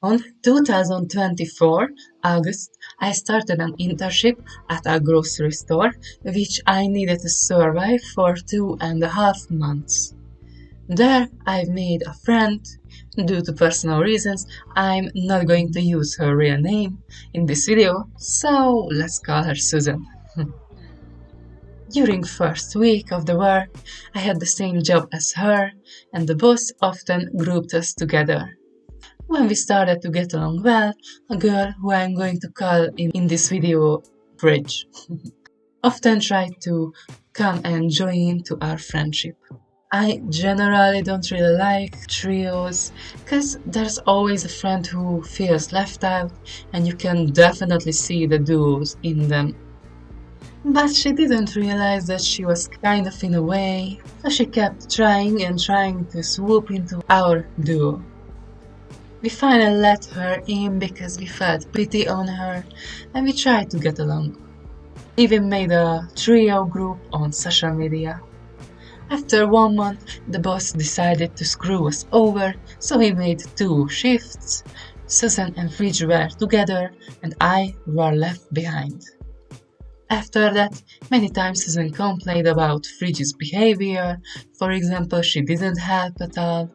On 2024 August, I started an internship at a grocery store, which I needed to survive for 2.5 months. There, I made a friend. Due to personal reasons, I'm not going to use her real name in this video, so let's call her Susan. During first week of the work, I had the same job as her, and the boss often grouped us together. When we started to get along well, a girl who I'm going to call in this video Bridge often tried to come and join to our friendship. I generally don't really like trios because there's always a friend who feels left out and you can definitely see the duos in them. But she didn't realize that she was kind of in a way, so she kept trying and trying to swoop into our duo. We finally let her in because we felt pity on her and we tried to get along. We even made a trio group on social media. After 1 month, the boss decided to screw us over, so he made 2 shifts. Susan and Fridge were together and I were left behind. After that, many times Susan complained about Fridge's behavior. For example, she didn't help at all,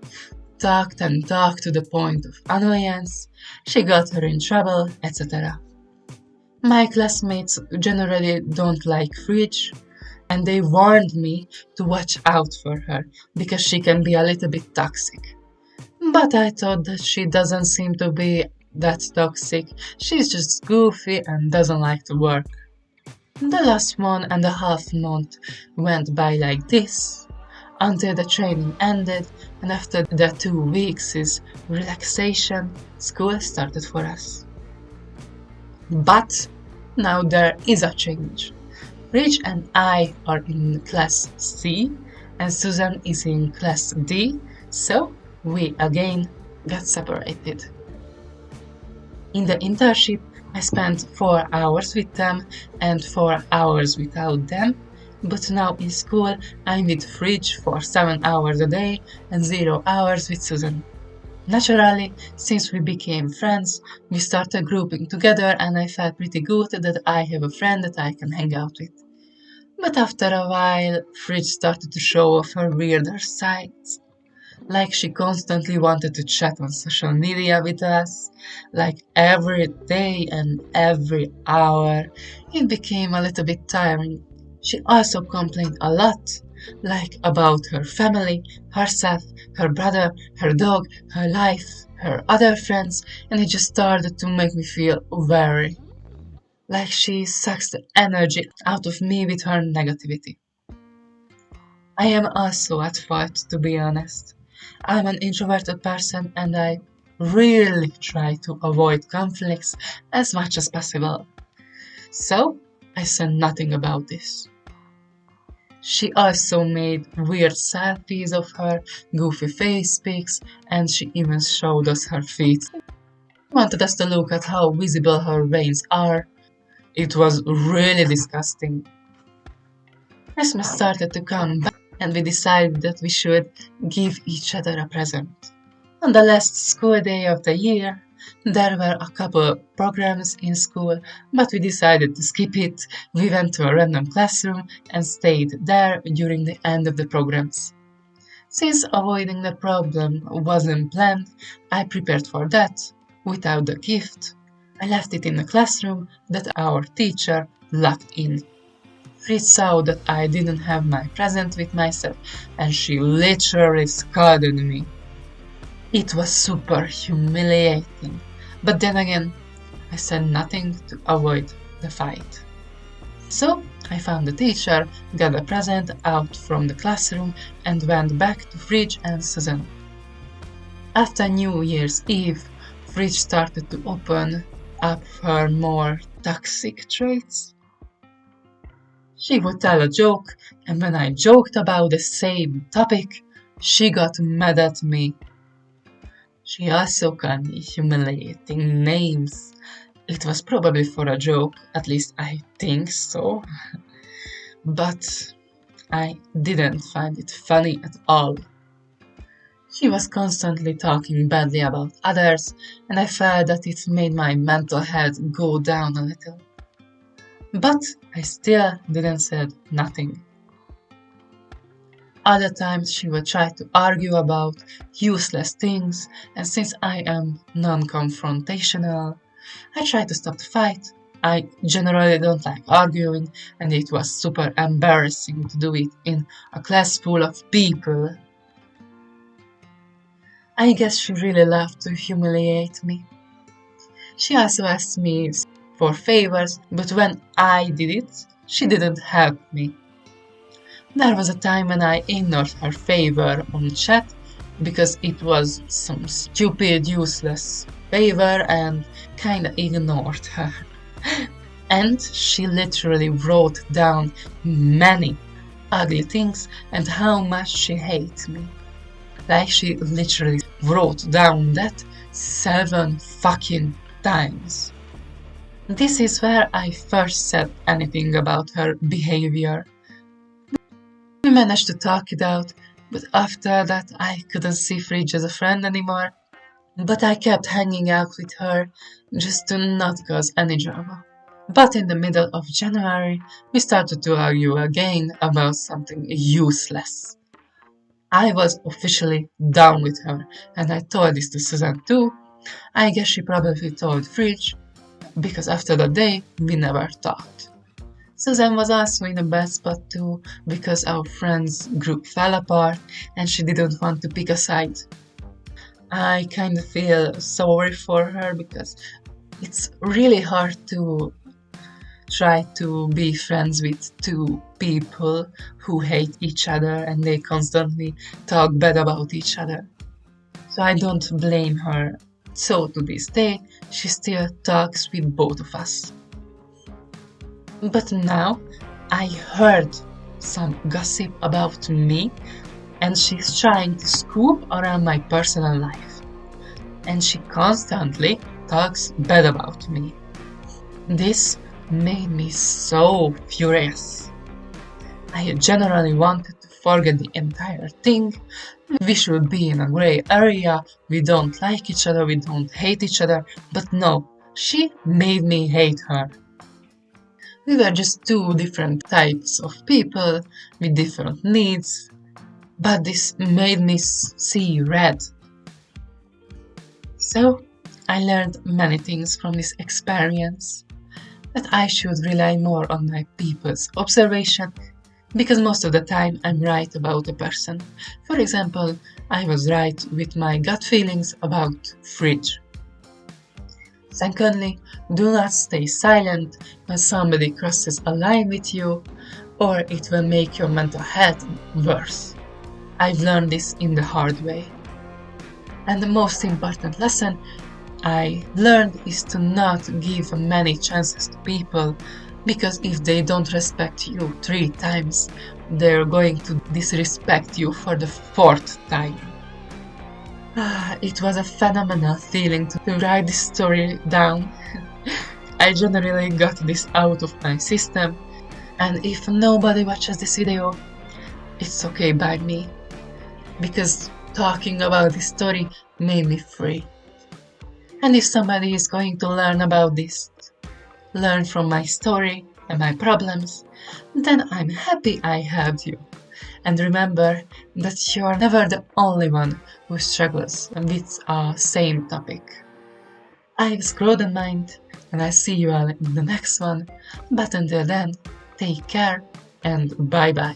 talked and talked to the point of annoyance, she got her in trouble, etc. My classmates generally don't like Fridge, and they warned me to watch out for her because she can be a little bit toxic. But I thought that she doesn't seem to be that toxic, she's just goofy and doesn't like to work. The last 1.5 months went by like this, until the training ended, and after the 2 weeks' relaxation, school started for us. But now there is a change. Rich and I are in class C, and Susan is in class D, so we again got separated. In the internship, I spent 4 hours with them and 4 hours without them, but now in school I'm with Fridge for 7 hours a day and 0 hours with Susan. Naturally, since we became friends, we started grouping together and I felt pretty good that I have a friend that I can hang out with. But after a while, Fridge started to show off her weirder sides. Like she constantly wanted to chat on social media with us, like every day and every hour. It became a little bit tiring. She also complained a lot, like about her family, herself, her brother, her dog, her life, her other friends, and it just started to make me feel very like she sucks the energy out of me with her negativity. I am also at fault, to be honest. I'm an introverted person and I really try to avoid conflicts as much as possible. So, I said nothing about this. She also made weird selfies of her, goofy face pics, and she even showed us her feet. She wanted us to look at how visible her veins are. It was really disgusting. Christmas started to come back and we decided that we should give each other a present. On the last school day of the year, there were a couple programs in school, but we decided to skip it. We went to a random classroom and stayed there during the end of the programs. Since avoiding the problem wasn't planned, I prepared for that. Without the gift, I left it in the classroom that our teacher locked in. Fritz saw that I didn't have my present with myself and she literally scolded me. It was super humiliating, but then again, I said nothing to avoid the fight. So I found the teacher, got the present out from the classroom and went back to Fridge and Susan. After New Year's Eve, Fridge started to open up her more toxic traits. She would tell a joke, and when I joked about the same topic, she got mad at me. She also called me humiliating names. It was probably for a joke, at least I think so. But I didn't find it funny at all. She was constantly talking badly about others, and I felt that it made my mental health go down a little. But I still didn't say nothing. Other times she would try to argue about useless things, and since I am non-confrontational, I try to stop the fight. I generally don't like arguing, and it was super embarrassing to do it in a class full of people. I guess she really loved to humiliate me. She also asked me for favors, but when I did it, she didn't help me. There was a time when I ignored her favor on chat because it was some stupid, useless favor and kinda ignored her. And she literally wrote down many ugly things and how much she hates me. Like she literally wrote down that 7 fucking times. This is where I first said anything about her behavior. We managed to talk it out, but after that I couldn't see Fridge as a friend anymore. But I kept hanging out with her just to not cause any drama. But in the middle of January, we started to argue again about something useless. I was officially done with her, and I told this to Susan too. I guess she probably told Fridge, because after that day, we never talked. Susan was also in a bad spot too, because our friends group fell apart and she didn't want to pick a side. I kind of feel sorry for her because it's really hard to try to be friends with two people who hate each other and they constantly talk bad about each other. So I don't blame her. So to this day, she still talks with both of us. But now I heard some gossip about me and she's trying to scoop around my personal life. And she constantly talks bad about me. This made me so furious. I generally wanted to forget the entire thing. We should be in a grey area, we don't like each other, we don't hate each other, but no, she made me hate her. We were just two different types of people with different needs, but this made me see red. So, I learned many things from this experience. That I should rely more on my people's observation because most of the time I'm right about a person. For example, I was right with my gut feelings about Fridge. Secondly, do not stay silent when somebody crosses a line with you or it will make your mental health worse. I've learned this in the hard way. And the most important lesson I learned is to not give many chances to people because if they don't respect you 3 times, they're going to disrespect you for the 4th time. It was a phenomenal feeling to write this story down. I generally got this out of my system, and if nobody watches this video, it's okay by me because talking about this story made me free. And if somebody is going to learn about this, learn from my story and my problems, then I'm happy I helped you. And remember that you're never the only one who struggles with a same topic. I was Groden Mind, and I see you all in the next one. But until then, take care and bye bye.